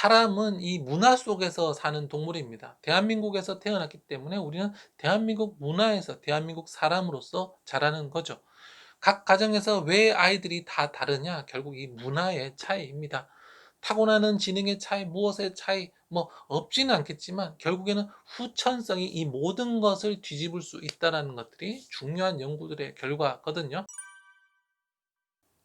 사람은 이 문화 속에서 사는 동물입니다. 대한민국에서 태어났기 때문에 우리는 대한민국 문화에서 대한민국 사람으로서 자라는 거죠. 각 가정에서 왜 아이들이 다 다르냐? 결국 이 문화의 차이입니다. 타고나는 지능의 차이, 무엇의 차이, 뭐 없지는 않겠지만 결국에는 후천성이 이 모든 것을 뒤집을 수 있다는 것들이 중요한 연구들의 결과거든요.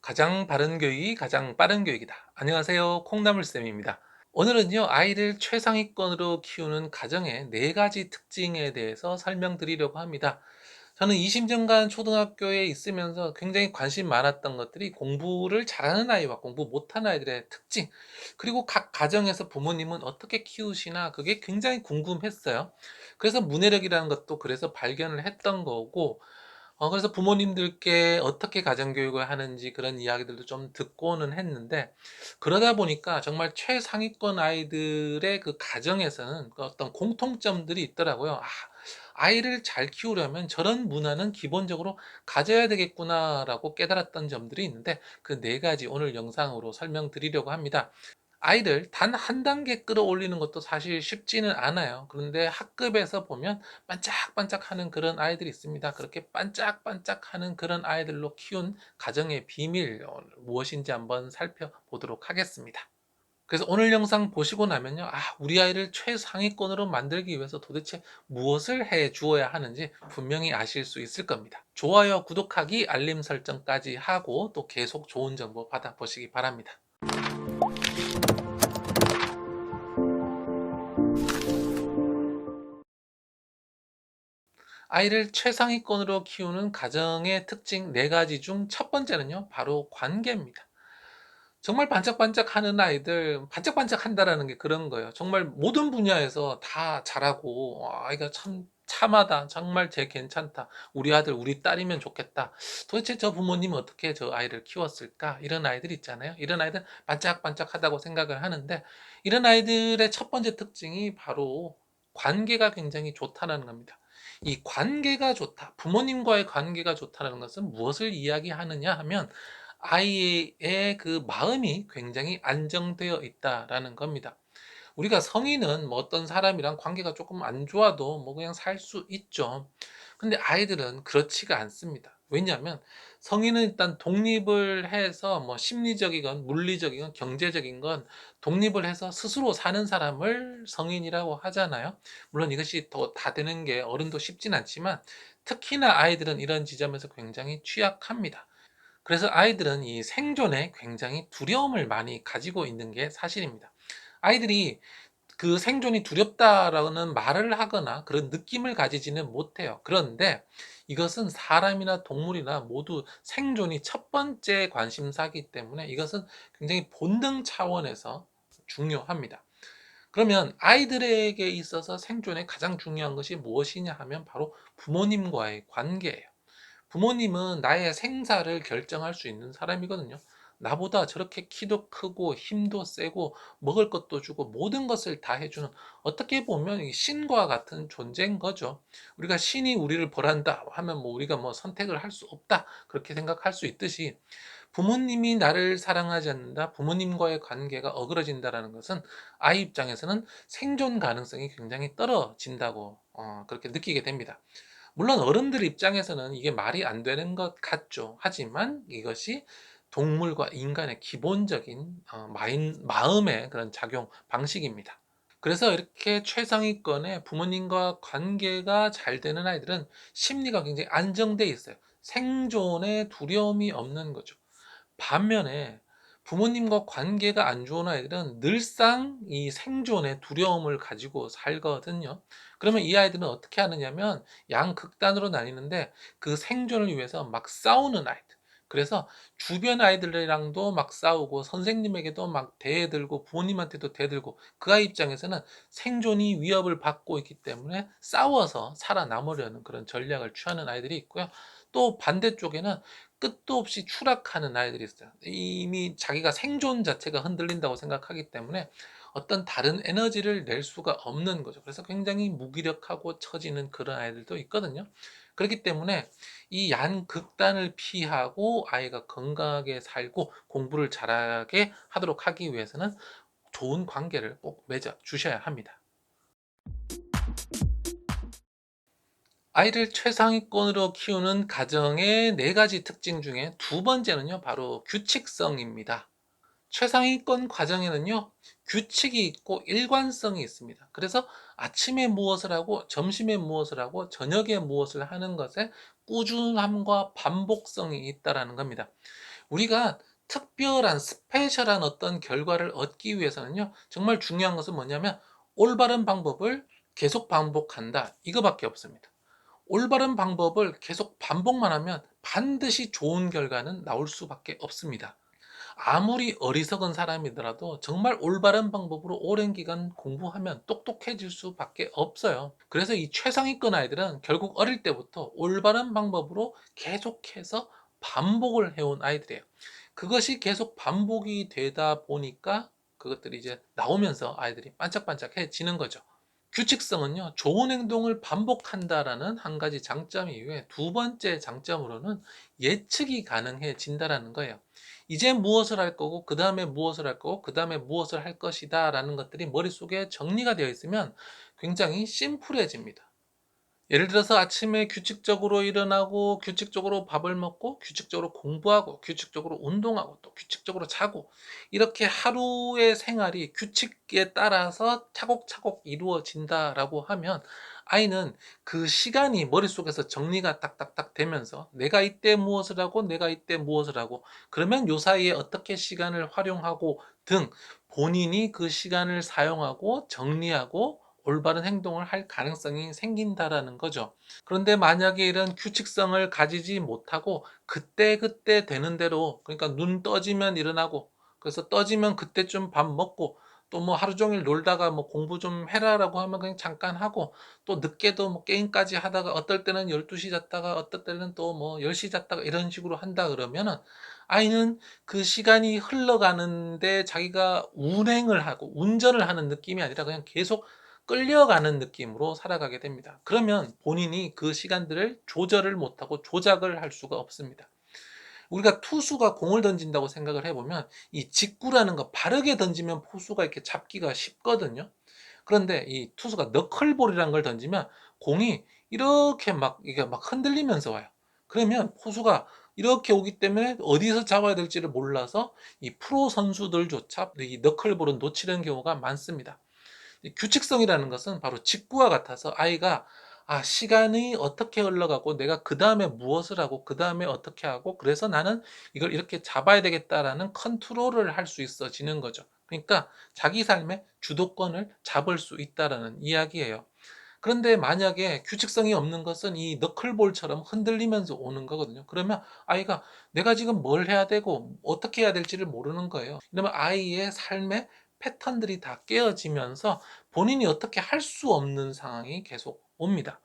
가장 바른 교육이 가장 빠른 교육이다. 안녕하세요. 콩나물쌤입니다. 오늘은요, 아이를 최상위권으로 키우는 가정의 네 가지 특징에 대해서 설명드리려고 합니다. 저는 20년간 초등학교에 있으면서 굉장히 관심 많았던 것들이 공부를 잘하는 아이와 공부 못하는 아이들의 특징, 그리고 각 가정에서 부모님은 어떻게 키우시나 그게 굉장히 궁금했어요. 그래서 문해력이라는 것도 그래서 발견을 했던 거고, 그래서 부모님들께 어떻게 가정교육을 하는지 그런 이야기들도 좀 듣고는 했는데, 그러다 보니까 정말 최상위권 아이들의 그 가정에서는 그 어떤 공통점들이 있더라고요. 아이를 잘 키우려면 저런 문화는 기본적으로 가져야 되겠구나라고 깨달았던 점들이 있는데, 그 네 가지 오늘 영상으로 설명드리려고 합니다. 아이를 단 한 단계 끌어올리는 것도 사실 쉽지는 않아요. 그런데 학급에서 보면 반짝반짝하는 그런 아이들이 있습니다. 그렇게 반짝반짝하는 그런 아이들로 키운 가정의 비밀 무엇인지 한번 살펴보도록 하겠습니다. 그래서 오늘 영상 보시고 나면요, 우리 아이를 최상위권으로 만들기 위해서 도대체 무엇을 해 주어야 하는지 분명히 아실 수 있을 겁니다. 좋아요, 구독하기, 알림 설정까지 하고 또 계속 좋은 정보 받아보시기 바랍니다. 아이를 최상위권으로 키우는 가정의 특징 네 가지 중 첫 번째는요, 바로 관계입니다. 정말 반짝반짝하는 아이들, 반짝반짝한다라는 게 그런 거예요. 정말 모든 분야에서 다 잘하고, 아이가 참 참하다, 정말 쟤 괜찮다, 우리 아들 우리 딸이면 좋겠다, 도대체 저 부모님은 어떻게 저 아이를 키웠을까, 이런 아이들 있잖아요. 이런 아이들 반짝반짝하다고 생각을 하는데, 이런 아이들의 첫 번째 특징이 바로 관계가 굉장히 좋다는 겁니다. 이 관계가 좋다, 부모님과의 관계가 좋다는 것은 무엇을 이야기하느냐 하면, 아이의 그 마음이 굉장히 안정되어 있다라는 겁니다. 우리가 성인은 뭐 어떤 사람이랑 관계가 조금 안 좋아도 뭐 그냥 살 수 있죠. 근데 아이들은 그렇지가 않습니다. 왜냐하면 성인은 일단 독립을 해서 뭐 심리적이건 물리적이건 경제적인 건 독립을 해서 스스로 사는 사람을 성인이라고 하잖아요. 물론 이것이 더 다 되는 게 어른도 쉽진 않지만, 특히나 아이들은 이런 지점에서 굉장히 취약합니다. 그래서 아이들은 이 생존에 굉장히 두려움을 많이 가지고 있는 게 사실입니다. 아이들이 그 생존이 두렵다라는 말을 하거나 그런 느낌을 가지지는 못해요. 그런데 이것은 사람이나 동물이나 모두 생존이 첫 번째 관심사이기 때문에 이것은 굉장히 본능 차원에서 중요합니다. 그러면 아이들에게 있어서 생존에 가장 중요한 것이 무엇이냐 하면 바로 부모님과의 관계예요. 부모님은 나의 생사를 결정할 수 있는 사람이거든요. 나보다 저렇게 키도 크고 힘도 세고 먹을 것도 주고 모든 것을 다 해주는, 어떻게 보면 신과 같은 존재인 거죠. 우리가 신이 우리를 벌한다 하면 뭐 우리가 뭐 선택을 할 수 없다 그렇게 생각할 수 있듯이, 부모님이 나를 사랑하지 않는다, 부모님과의 관계가 어그러진다라는 것은 아이 입장에서는 생존 가능성이 굉장히 떨어진다고 그렇게 느끼게 됩니다. 물론 어른들 입장에서는 이게 말이 안 되는 것 같죠. 하지만 이것이 동물과 인간의 기본적인 마음의 그런 작용 방식입니다. 그래서 이렇게 최상위권의 부모님과 관계가 잘 되는 아이들은 심리가 굉장히 안정돼 있어요. 생존에 두려움이 없는 거죠. 반면에 부모님과 관계가 안 좋은 아이들은 늘상 이 생존의 두려움을 가지고 살거든요. 그러면 이 아이들은 어떻게 하느냐면 양극단으로 나뉘는데, 그 생존을 위해서 막 싸우는 아이들. 그래서 주변 아이들이랑도 막 싸우고 선생님에게도 막 대들고 부모님한테도 대들고, 그 아이 입장에서는 생존이 위협을 받고 있기 때문에 싸워서 살아남으려는 그런 전략을 취하는 아이들이 있고요. 또 반대쪽에는 끝도 없이 추락하는 아이들이 있어요. 이미 자기가 생존 자체가 흔들린다고 생각하기 때문에 어떤 다른 에너지를 낼 수가 없는 거죠. 그래서 굉장히 무기력하고 처지는 그런 아이들도 있거든요. 그렇기 때문에 이 양극단을 피하고 아이가 건강하게 살고 공부를 잘하게 하도록 하기 위해서는 좋은 관계를 꼭 맺어 주셔야 합니다. 아이를 최상위권으로 키우는 가정의 네 가지 특징 중에 두 번째는요, 바로 규칙성입니다. 최상위권 과정에는요, 규칙이 있고 일관성이 있습니다. 그래서 아침에 무엇을 하고 점심에 무엇을 하고 저녁에 무엇을 하는 것에 꾸준함과 반복성이 있다라는 겁니다. 우리가 특별한 스페셜한 어떤 결과를 얻기 위해서는요, 정말 중요한 것은 뭐냐면 올바른 방법을 계속 반복한다, 이거밖에 없습니다. 올바른 방법을 계속 반복만 하면 반드시 좋은 결과는 나올 수밖에 없습니다. 아무리 어리석은 사람이더라도 정말 올바른 방법으로 오랜 기간 공부하면 똑똑해질 수밖에 없어요. 그래서 이 최상위권 아이들은 결국 어릴 때부터 올바른 방법으로 계속해서 반복을 해온 아이들이에요. 그것이 계속 반복이 되다 보니까 그것들이 이제 나오면서 아이들이 반짝반짝해지는 거죠. 규칙성은요, 좋은 행동을 반복한다라는 한 가지 장점 이외에 두 번째 장점으로는 예측이 가능해진다라는 거예요. 이제 무엇을 할 거고, 그 다음에 무엇을 할 거고, 그 다음에 무엇을 할 것이다 라는 것들이 머릿속에 정리가 되어 있으면 굉장히 심플해집니다. 예를 들어서 아침에 규칙적으로 일어나고 규칙적으로 밥을 먹고 규칙적으로 공부하고 규칙적으로 운동하고 또 규칙적으로 자고, 이렇게 하루의 생활이 규칙에 따라서 차곡차곡 이루어진다라고 하면 아이는 그 시간이 머릿속에서 정리가 딱딱딱 되면서 내가 이때 무엇을 하고 내가 이때 무엇을 하고 그러면 요 사이에 어떻게 시간을 활용하고 등 본인이 그 시간을 사용하고 정리하고 올바른 행동을 할 가능성이 생긴다라는 거죠. 그런데 만약에 이런 규칙성을 가지지 못하고 그때그때 되는 대로, 그러니까 눈 떠지면 일어나고 그래서 떠지면 그때쯤 밥 먹고 또 뭐 하루 종일 놀다가 뭐 공부 좀 해라라고 하면 그냥 잠깐 하고 또 늦게도 뭐 게임까지 하다가 어떨 때는 12시 잤다가 어떨 때는 또 뭐 10시 잤다가 이런 식으로 한다 그러면은 아이는 그 시간이 흘러가는데 자기가 운행을 하고 운전을 하는 느낌이 아니라 그냥 계속 끌려가는 느낌으로 살아가게 됩니다. 그러면 본인이 그 시간들을 조절을 못하고 조작을 할 수가 없습니다. 우리가 투수가 공을 던진다고 생각을 해보면 이 직구라는 거 바르게 던지면 포수가 이렇게 잡기가 쉽거든요. 그런데 이 투수가 너클볼이라는 걸 던지면 공이 이렇게 막 이게 막 흔들리면서 와요. 그러면 포수가 이렇게 오기 때문에 어디서 잡아야 될지를 몰라서 이 프로 선수들조차 이 너클볼은 놓치는 경우가 많습니다. 규칙성이라는 것은 바로 직구와 같아서 아이가 시간이 어떻게 흘러가고 내가 그 다음에 무엇을 하고 그 다음에 어떻게 하고 그래서 나는 이걸 이렇게 잡아야 되겠다라는 컨트롤을 할 수 있어지는 거죠. 그러니까 자기 삶의 주도권을 잡을 수 있다라는 이야기예요. 그런데 만약에 규칙성이 없는 것은 이 너클볼처럼 흔들리면서 오는 거거든요. 그러면 아이가 내가 지금 뭘 해야 되고 어떻게 해야 될지를 모르는 거예요. 그러면 아이의 삶의 패턴들이 다 깨어지면서 본인이 어떻게 할 수 없는 상황이 계속 옵니다.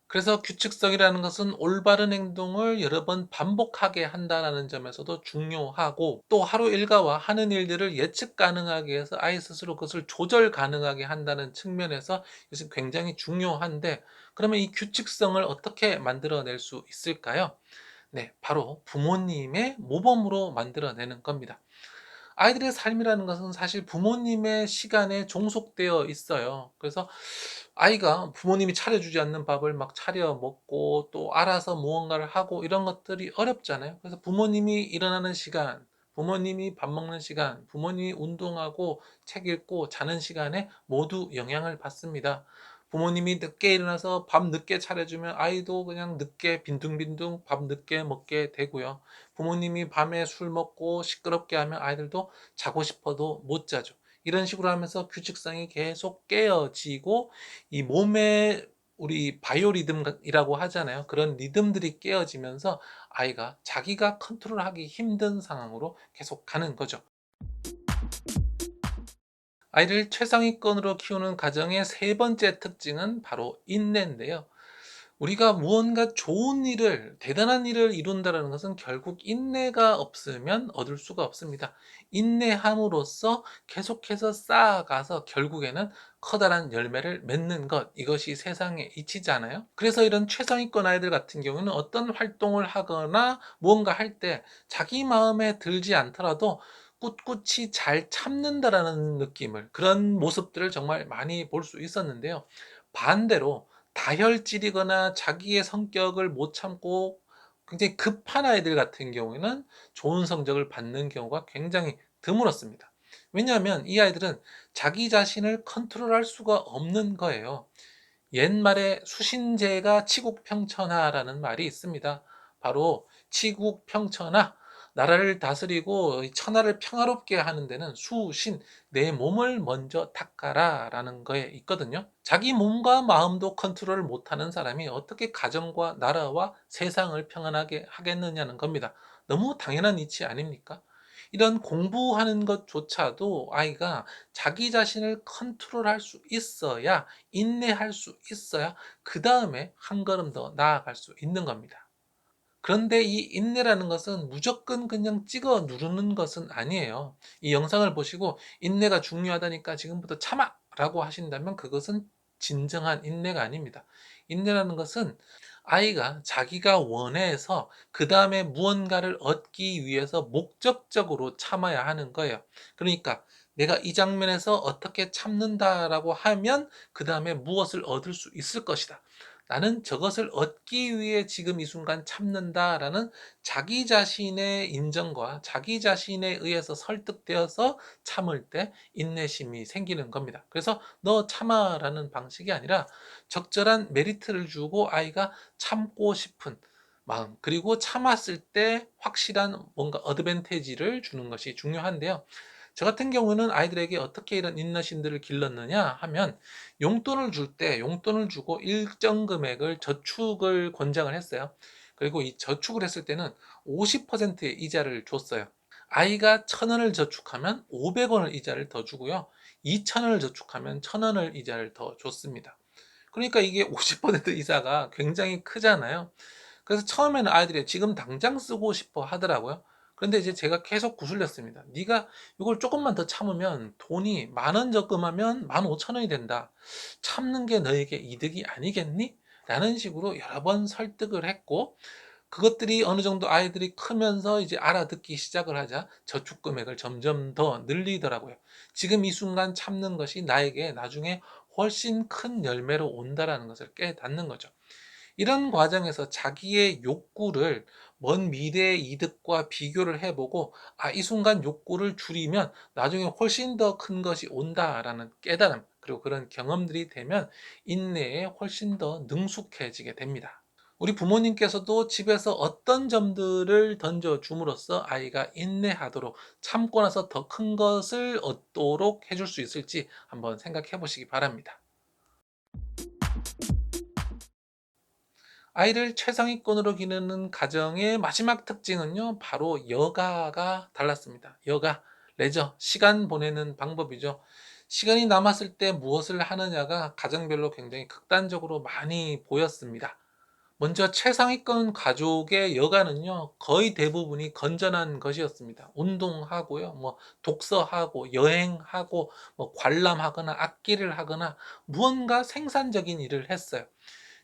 그래서 규칙성이라는 것은 올바른 행동을 여러 번 반복하게 한다는 점에서도 중요하고, 또 하루 일과와 하는 일들을 예측 가능하게 해서 아이 스스로 그것을 조절 가능하게 한다는 측면에서 이것이 굉장히 중요한데, 그러면 이 규칙성을 어떻게 만들어낼 수 있을까요? 네, 바로 부모님의 모범으로 만들어내는 겁니다. 아이들의 삶이라는 것은 사실 부모님의 시간에 종속되어 있어요. 그래서 아이가 부모님이 차려주지 않는 밥을 막 차려 먹고 또 알아서 무언가를 하고 이런 것들이 어렵잖아요. 그래서 부모님이 일어나는 시간, 부모님이 밥 먹는 시간, 부모님이 운동하고 책 읽고 자는 시간에 모두 영향을 받습니다. 부모님이 늦게 일어나서 밥 늦게 차려주면 아이도 그냥 늦게 빈둥빈둥 밥 늦게 먹게 되고요. 부모님이 밤에 술 먹고 시끄럽게 하면 아이들도 자고 싶어도 못 자죠. 이런 식으로 하면서 규칙성이 계속 깨어지고 이 몸의 우리 바이오리듬이라고 하잖아요. 그런 리듬들이 깨어지면서 아이가 자기가 컨트롤하기 힘든 상황으로 계속 가는 거죠. 아이를 최상위권으로 키우는 가정의 세 번째 특징은 바로 인내인데요. 우리가 무언가 좋은 일을, 대단한 일을 이룬다는 것은 결국 인내가 없으면 얻을 수가 없습니다. 인내함으로써 계속해서 쌓아가서 결국에는 커다란 열매를 맺는 것, 이것이 세상의 이치잖아요. 그래서 이런 최상위권 아이들 같은 경우는 어떤 활동을 하거나 무언가 할 때 자기 마음에 들지 않더라도 꿋꿋이 잘 참는다라는 느낌을, 그런 모습들을 정말 많이 볼 수 있었는데요. 반대로 다혈질이거나 자기의 성격을 못 참고 굉장히 급한 아이들 같은 경우에는 좋은 성적을 받는 경우가 굉장히 드물었습니다. 왜냐하면 이 아이들은 자기 자신을 컨트롤할 수가 없는 거예요. 옛말에 수신제가 치국평천하라는 말이 있습니다. 바로 치국평천하, 나라를 다스리고 천하를 평화롭게 하는 데는 수신, 내 몸을 먼저 닦아라 라는 거에 있거든요. 자기 몸과 마음도 컨트롤 못하는 사람이 어떻게 가정과 나라와 세상을 평안하게 하겠느냐는 겁니다. 너무 당연한 이치 아닙니까? 이런 공부하는 것조차도 아이가 자기 자신을 컨트롤할 수 있어야, 인내할 수 있어야 그 다음에 한 걸음 더 나아갈 수 있는 겁니다. 그런데 이 인내라는 것은 무조건 그냥 찍어 누르는 것은 아니에요. 이 영상을 보시고 인내가 중요하다니까 지금부터 참아! 라고 하신다면 그것은 진정한 인내가 아닙니다. 인내라는 것은 아이가 자기가 원해서 그 다음에 무언가를 얻기 위해서 목적적으로 참아야 하는 거예요. 그러니까 내가 이 장면에서 어떻게 참는다라고 하면 그 다음에 무엇을 얻을 수 있을 것이다. 나는 저것을 얻기 위해 지금 이 순간 참는다라는 자기 자신의 인정과 자기 자신에 의해서 설득되어서 참을 때 인내심이 생기는 겁니다. 그래서 너 참아라는 방식이 아니라 적절한 메리트를 주고 아이가 참고 싶은 마음, 그리고 참았을 때 확실한 뭔가 어드밴티지를 주는 것이 중요한데요. 저 같은 경우는 아이들에게 어떻게 이런 인내심들을 길렀느냐 하면, 용돈을 줄 때 용돈을 주고 일정 금액을 저축을 권장을 했어요. 그리고 이 저축을 했을 때는 50%의 이자를 줬어요. 아이가 1,000원을 저축하면 500원을 이자를 더 주고요. 2,000원을 저축하면 1,000원을 이자를 더 줬습니다. 그러니까 이게 50% 이자가 굉장히 크잖아요. 그래서 처음에는 아이들이 지금 당장 쓰고 싶어 하더라고요. 그런데 이제 제가 계속 구슬렸습니다. 네가 이걸 조금만 더 참으면 돈이 10,000원 적금하면 15,000원이 된다. 참는 게 너에게 이득이 아니겠니? 라는 식으로 여러 번 설득을 했고, 그것들이 어느 정도 아이들이 크면서 이제 알아듣기 시작을 하자 저축 금액을 점점 더 늘리더라고요. 지금 이 순간 참는 것이 나에게 나중에 훨씬 큰 열매로 온다라는 것을 깨닫는 거죠. 이런 과정에서 자기의 욕구를 먼 미래의 이득과 비교를 해보고, 아, 이 순간 욕구를 줄이면 나중에 훨씬 더 큰 것이 온다라는 깨달음, 그리고 그런 경험들이 되면 인내에 훨씬 더 능숙해지게 됩니다. 우리 부모님께서도 집에서 어떤 점들을 던져줌으로써 아이가 인내하도록, 참고 나서 더 큰 것을 얻도록 해줄 수 있을지 한번 생각해 보시기 바랍니다. 아이를 최상위권으로 기르는 가정의 마지막 특징은요, 바로 여가가 달랐습니다. 여가, 레저, 시간 보내는 방법이죠. 시간이 남았을 때 무엇을 하느냐가 가정별로 굉장히 극단적으로 많이 보였습니다. 먼저 최상위권 가족의 여가는요, 거의 대부분이 건전한 것이었습니다. 운동하고요, 뭐 독서하고 여행하고 뭐 관람하거나 악기를 하거나 무언가 생산적인 일을 했어요.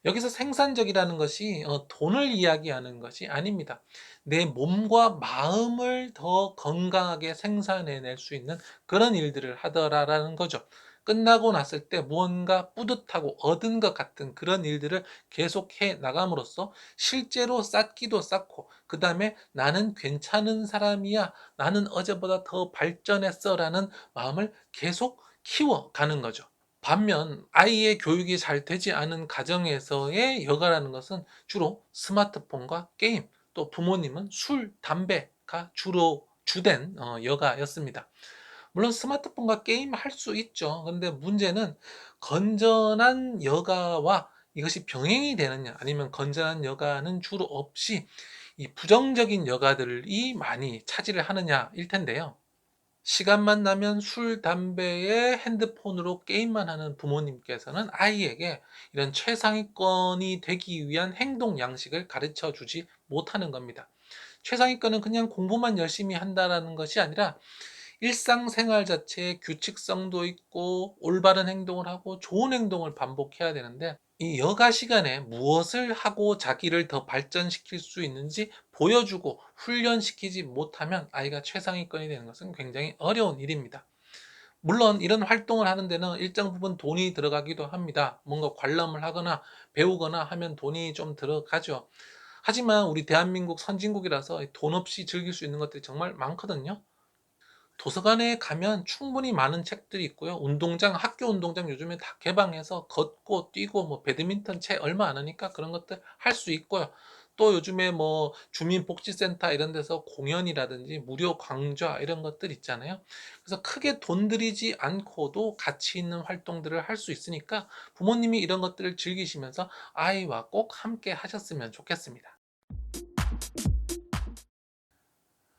여기서 생산적이라는 것이 돈을 이야기하는 것이 아닙니다. 내 몸과 마음을 더 건강하게 생산해낼 수 있는 그런 일들을 하더라라는 거죠. 끝나고 났을 때 무언가 뿌듯하고 얻은 것 같은 그런 일들을 계속해 나감으로써 실제로 쌓기도 쌓고, 그 다음에 나는 괜찮은 사람이야, 나는 어제보다 더 발전했어 라는 마음을 계속 키워가는 거죠. 반면 아이의 교육이 잘 되지 않은 가정에서의 여가라는 것은 주로 스마트폰과 게임, 또 부모님은 술, 담배가 주로 주된 여가였습니다. 물론 스마트폰과 게임 할 수 있죠. 근데 문제는 건전한 여가와 이것이 병행이 되느냐, 아니면 건전한 여가는 주로 없이 이 부정적인 여가들이 많이 차지를 하느냐일 텐데요. 시간만 나면 술, 담배에 핸드폰으로 게임만 하는 부모님께서는 아이에게 이런 최상위권이 되기 위한 행동 양식을 가르쳐 주지 못하는 겁니다. 최상위권은 그냥 공부만 열심히 한다라는 것이 아니라 일상생활 자체에 규칙성도 있고 올바른 행동을 하고 좋은 행동을 반복해야 되는데, 이 여가 시간에 무엇을 하고 자기를 더 발전시킬 수 있는지 보여주고 훈련시키지 못하면 아이가 최상위권이 되는 것은 굉장히 어려운 일입니다. 물론 이런 활동을 하는 데는 일정 부분 돈이 들어가기도 합니다. 뭔가 관람을 하거나 배우거나 하면 돈이 좀 들어가죠. 하지만 우리 대한민국 선진국이라서 돈 없이 즐길 수 있는 것들이 정말 많거든요. 도서관에 가면 충분히 많은 책들이 있고요. 운동장, 학교 운동장 요즘에 다 개방해서 걷고 뛰고 뭐 배드민턴 채 얼마 안 하니까 그런 것들 할 수 있고요. 또 요즘에 뭐 주민복지센터 이런 데서 공연이라든지 무료 강좌 이런 것들 있잖아요. 그래서 크게 돈 들이지 않고도 가치 있는 활동들을 할 수 있으니까 부모님이 이런 것들을 즐기시면서 아이와 꼭 함께 하셨으면 좋겠습니다.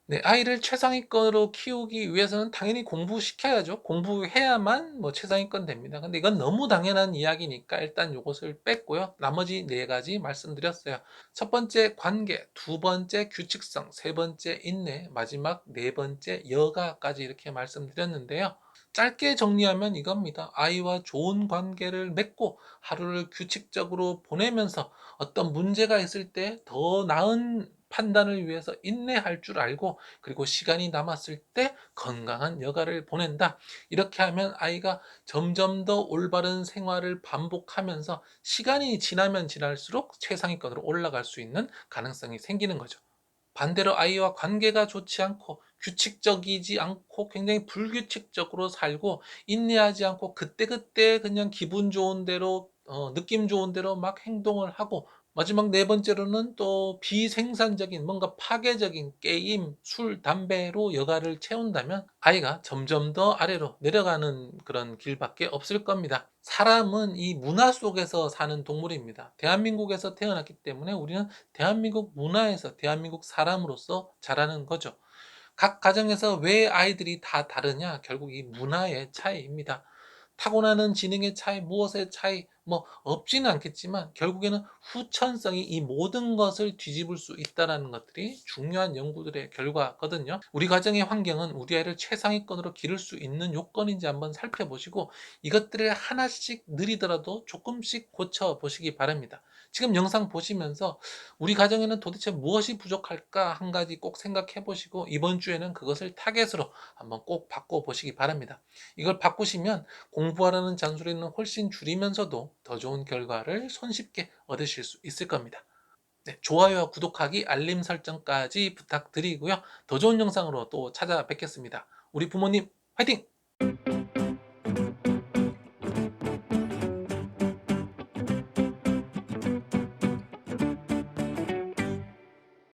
네. 아이를 최상위권으로 키우기 위해서는 당연히 공부시켜야죠. 공부해야만 뭐 최상위권 됩니다. 근데 이건 너무 당연한 이야기니까 일단 요것을 뺐고요. 나머지 4 가지 말씀드렸어요. 첫 번째 관계, 두 번째 규칙성, 세 번째 인내, 마지막 네 번째 여가까지 이렇게 말씀드렸는데요. 짧게 정리하면 이겁니다. 아이와 좋은 관계를 맺고 하루를 규칙적으로 보내면서 어떤 문제가 있을 때 더 나은 판단을 위해서 인내할 줄 알고, 그리고 시간이 남았을 때 건강한 여가를 보낸다. 이렇게 하면 아이가 점점 더 올바른 생활을 반복하면서 시간이 지나면 지날수록 최상위권으로 올라갈 수 있는 가능성이 생기는 거죠. 반대로 아이와 관계가 좋지 않고 규칙적이지 않고 굉장히 불규칙적으로 살고 인내하지 않고 그때그때 그냥 기분 좋은 대로 느낌 좋은 대로 막 행동을 하고, 마지막 네 번째로는 또 비생산적인 뭔가 파괴적인 게임, 술, 담배로 여가를 채운다면 아이가 점점 더 아래로 내려가는 그런 길밖에 없을 겁니다. 사람은 이 문화 속에서 사는 동물입니다. 대한민국에서 태어났기 때문에 우리는 대한민국 문화에서 대한민국 사람으로서 자라는 거죠. 각 가정에서 왜 아이들이 다 다르냐? 결국 이 문화의 차이입니다. 타고나는 지능의 차이, 무엇의 차이, 뭐 없지는 않겠지만 결국에는 후천성이 이 모든 것을 뒤집을 수 있다는 것들이 중요한 연구들의 결과거든요. 우리 가정의 환경은 우리 아이를 최상위권으로 기를 수 있는 요건인지 한번 살펴보시고 이것들을 하나씩 느리더라도 조금씩 고쳐보시기 바랍니다. 지금 영상 보시면서 우리 가정에는 도대체 무엇이 부족할까 한 가지 꼭 생각해 보시고 이번 주에는 그것을 타겟으로 한번 꼭 바꿔보시기 바랍니다. 이걸 바꾸시면 공부하라는 잔소리는 훨씬 줄이면서도 더 좋은 결과를 손쉽게 얻으실 수 있을 겁니다. 네, 좋아요와 구독하기, 알림 설정까지 부탁드리고요. 더 좋은 영상으로 또 찾아뵙겠습니다. 우리 부모님 화이팅!